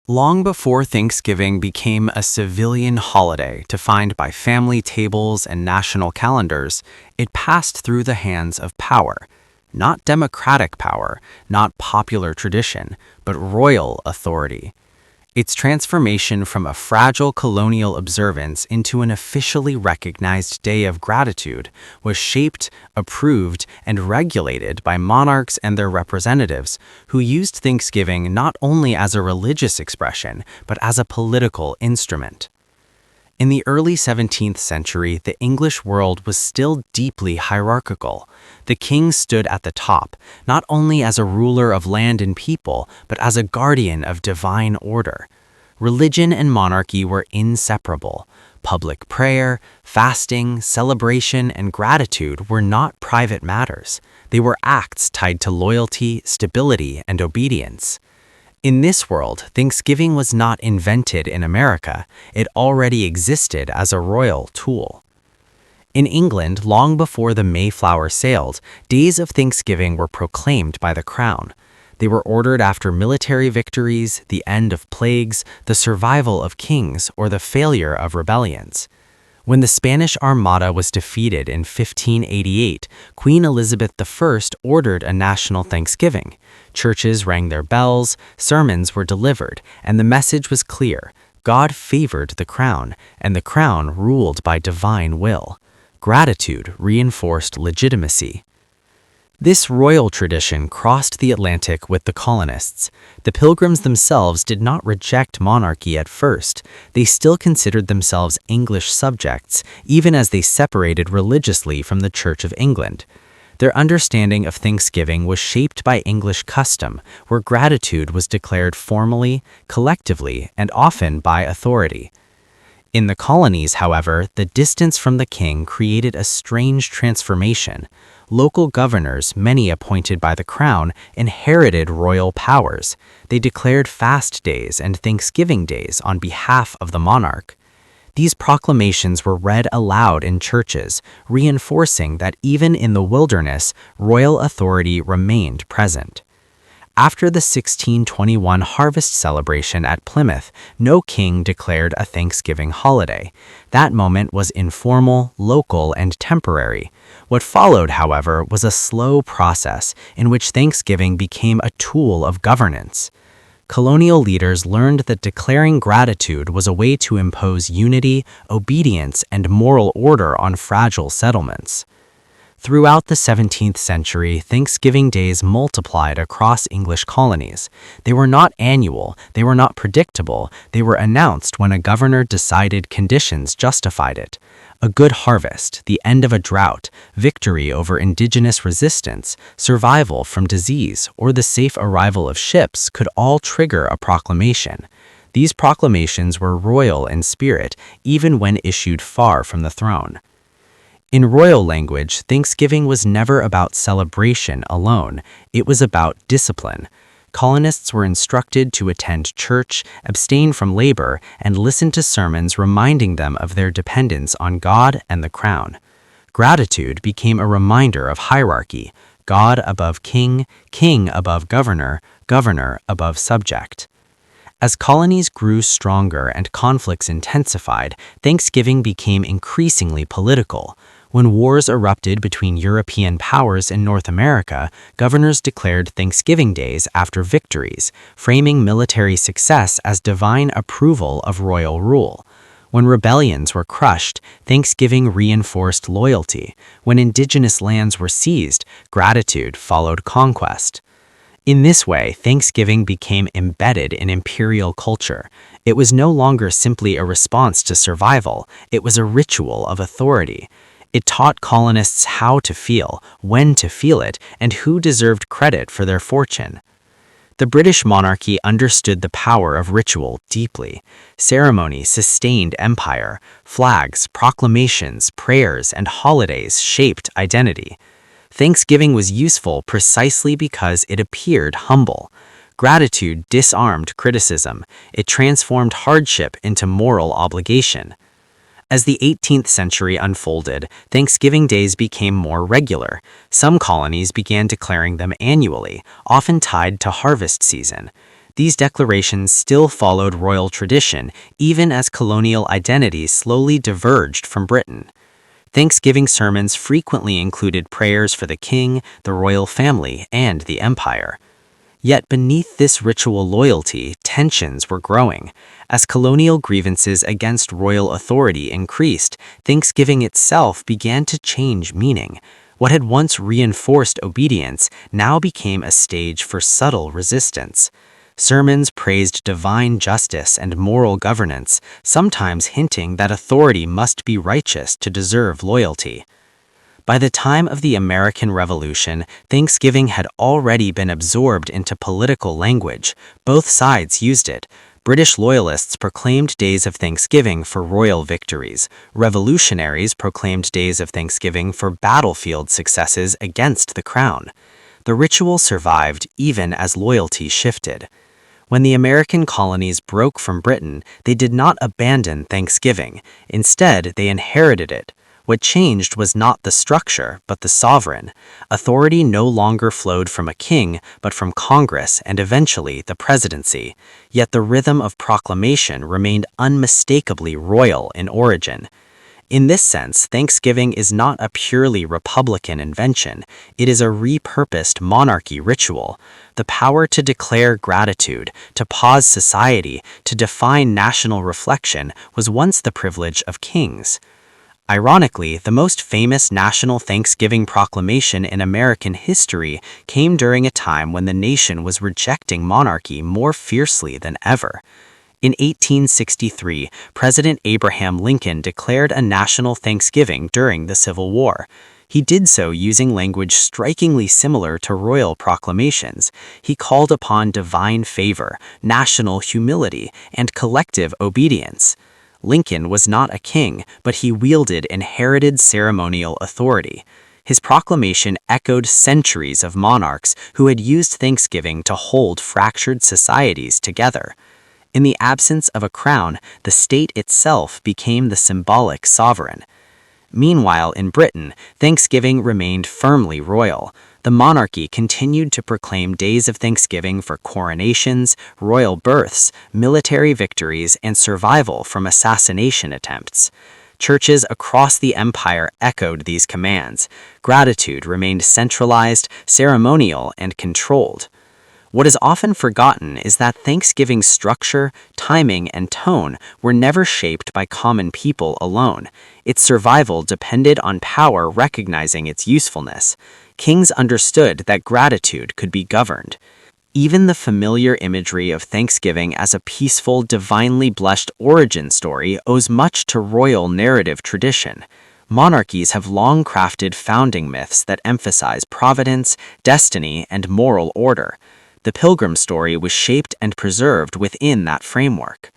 Long before Thanksgiving became a civilian holiday defined by family tables and national calendars, it passed through the hands of power. Not democratic power, not popular tradition, but royal authority. Its transformation from a fragile colonial observance into an officially recognized day of gratitude was shaped, approved, and regulated by monarchs and their representatives, who used Thanksgiving not only as a religious expression, but as a political instrument. In the early 17th century, the English world was still deeply hierarchical. The king stood at the top, not only as a ruler of land and people, but as a guardian of divine order. Religion and monarchy were inseparable. Public prayer, fasting, celebration, and gratitude were not private matters. They were acts tied to loyalty, stability, and obedience. In this world, Thanksgiving was not invented in America. It already existed as a royal tool. In England, long before the Mayflower sailed, days of Thanksgiving were proclaimed by the crown. They were ordered after military victories, the end of plagues, the survival of kings, or the failure of rebellions. When the Spanish Armada was defeated in 1588, Queen Elizabeth I ordered a national Thanksgiving. Churches rang their bells, sermons were delivered, and the message was clear: God favored the crown, and the crown ruled by divine will. Gratitude reinforced legitimacy. This royal tradition crossed the Atlantic with the colonists. The Pilgrims themselves did not reject monarchy at first. They still considered themselves English subjects, even as they separated religiously from the Church of England. Their understanding of Thanksgiving was shaped by English custom, where gratitude was declared formally, collectively, and often by authority. In the colonies, however, the distance from the king created a strange transformation. Local governors, many appointed by the crown, inherited royal powers. They declared fast days and Thanksgiving days on behalf of the monarch. These proclamations were read aloud in churches, reinforcing that even in the wilderness, royal authority remained present. After the 1621 harvest celebration at Plymouth, no king declared a Thanksgiving holiday. That moment was informal, local, and temporary. What followed, however, was a slow process in which Thanksgiving became a tool of governance. Colonial leaders learned that declaring gratitude was a way to impose unity, obedience, and moral order on fragile settlements. Throughout the 17th century, Thanksgiving days multiplied across English colonies. They were not annual, they were not predictable, they were announced when a governor decided conditions justified it. A good harvest, the end of a drought, victory over indigenous resistance, survival from disease, or the safe arrival of ships could all trigger a proclamation. These proclamations were royal in spirit, even when issued far from the throne. In royal language, Thanksgiving was never about celebration alone. It was about discipline. Colonists were instructed to attend church, abstain from labor, and listen to sermons reminding them of their dependence on God and the crown. Gratitude became a reminder of hierarchy: God above king, king above governor, governor above subject. As colonies grew stronger and conflicts intensified, Thanksgiving became increasingly political. When wars erupted between European powers in North America, governors declared Thanksgiving days after victories, framing military success as divine approval of royal rule. When rebellions were crushed, Thanksgiving reinforced loyalty. When indigenous lands were seized, gratitude followed conquest. In this way, Thanksgiving became embedded in imperial culture. It was no longer simply a response to survival, it was a ritual of authority. It taught colonists how to feel, when to feel it, and who deserved credit for their fortune. The British monarchy understood the power of ritual deeply. Ceremony sustained empire. Flags, proclamations, prayers, and holidays shaped identity. Thanksgiving was useful precisely because it appeared humble. Gratitude disarmed criticism. It transformed hardship into moral obligation. As the 18th century unfolded, Thanksgiving days became more regular. Some colonies began declaring them annually, often tied to harvest season. These declarations still followed royal tradition, even as colonial identities slowly diverged from Britain. Thanksgiving sermons frequently included prayers for the king, the royal family, and the empire. Yet beneath this ritual loyalty, tensions were growing. As colonial grievances against royal authority increased, Thanksgiving itself began to change meaning. What had once reinforced obedience now became a stage for subtle resistance. Sermons praised divine justice and moral governance, sometimes hinting that authority must be righteous to deserve loyalty. By the time of the American Revolution, Thanksgiving had already been absorbed into political language. Both sides used it. British loyalists proclaimed days of Thanksgiving for royal victories. Revolutionaries proclaimed days of Thanksgiving for battlefield successes against the crown. The ritual survived even as loyalty shifted. When the American colonies broke from Britain, they did not abandon Thanksgiving. Instead, they inherited it. What changed was not the structure, but the sovereign. Authority no longer flowed from a king, but from Congress and eventually the presidency. Yet the rhythm of proclamation remained unmistakably royal in origin. In this sense, Thanksgiving is not a purely Republican invention. It is a repurposed monarchy ritual. The power to declare gratitude, to pause society, to define national reflection was once the privilege of kings. Ironically, the most famous national Thanksgiving proclamation in American history came during a time when the nation was rejecting monarchy more fiercely than ever. In 1863, President Abraham Lincoln declared a national Thanksgiving during the Civil War. He did so using language strikingly similar to royal proclamations. He called upon divine favor, national humility, and collective obedience. Lincoln was not a king, but he wielded inherited ceremonial authority. His proclamation echoed centuries of monarchs who had used Thanksgiving to hold fractured societies together. In the absence of a crown, the state itself became the symbolic sovereign. Meanwhile, in Britain, Thanksgiving remained firmly royal. The monarchy continued to proclaim days of Thanksgiving for coronations, royal births, military victories, and survival from assassination attempts. Churches across the empire echoed these commands. Gratitude remained centralized, ceremonial, and controlled. What is often forgotten is that Thanksgiving's structure, timing, and tone were never shaped by common people alone. Its survival depended on power recognizing its usefulness. Kings understood that gratitude could be governed. Even the familiar imagery of Thanksgiving as a peaceful, divinely blessed origin story owes much to royal narrative tradition. Monarchies have long crafted founding myths that emphasize providence, destiny, and moral order. The Pilgrim story was shaped and preserved within that framework.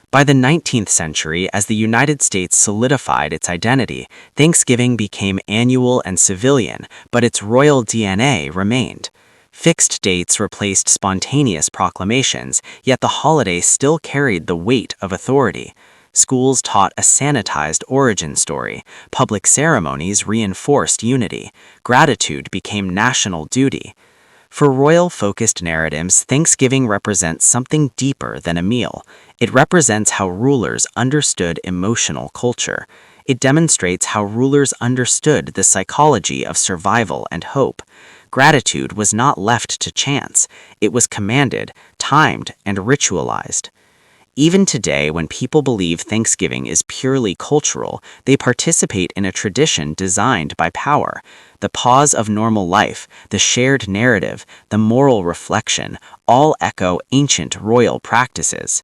By the 19th century, as the United States solidified its identity, Thanksgiving became annual and civilian, but its royal DNA remained. Fixed dates replaced spontaneous proclamations, yet the holiday still carried the weight of authority. Schools taught a sanitized origin story. Public ceremonies reinforced unity. Gratitude became national duty. For royal-focused narratives, Thanksgiving represents something deeper than a meal. It represents how rulers understood emotional culture. It demonstrates how rulers understood the psychology of survival and hope. Gratitude was not left to chance. It was commanded, timed, and ritualized. Even today, when people believe Thanksgiving is purely cultural, they participate in a tradition designed by power. The pause of normal life, the shared narrative, the moral reflection, all echo ancient royal practices.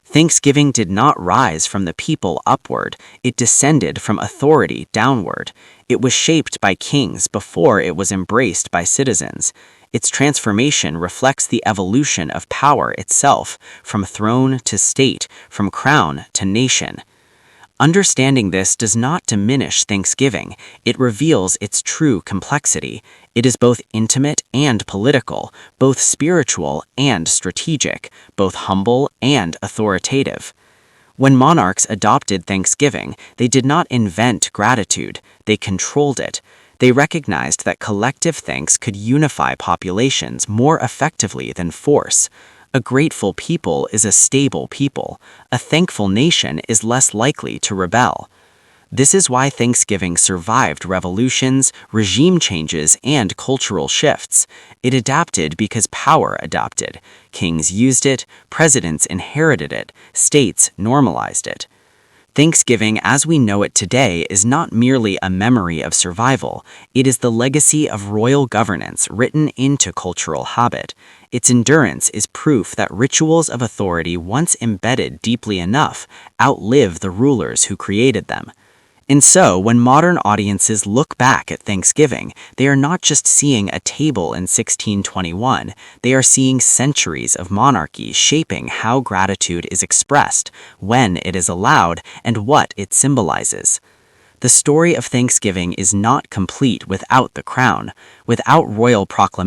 Thanksgiving did not rise from the people upward, it descended from authority downward. It was shaped by kings before it was embraced by citizens. Its transformation reflects the evolution of power itself, from throne to state, from crown to nation. Understanding this does not diminish Thanksgiving, it reveals its true complexity. It is both intimate and political, both spiritual and strategic, both humble and authoritative. When monarchs adopted Thanksgiving, they did not invent gratitude, they controlled it. They recognized that collective thanks could unify populations more effectively than force. A grateful people is a stable people. A thankful nation is less likely to rebel. This is why Thanksgiving survived revolutions, regime changes, and cultural shifts. It adapted because power adapted. Kings used it, presidents inherited it, states normalized it. Thanksgiving as we know it today is not merely a memory of survival, it is the legacy of royal governance written into cultural habit. Its endurance is proof that rituals of authority once embedded deeply enough outlive the rulers who created them. And so, when modern audiences look back at Thanksgiving, they are not just seeing a table in 1621, they are seeing centuries of monarchy shaping how gratitude is expressed, when it is allowed, and what it symbolizes. The story of Thanksgiving is not complete without the crown, without royal proclamation.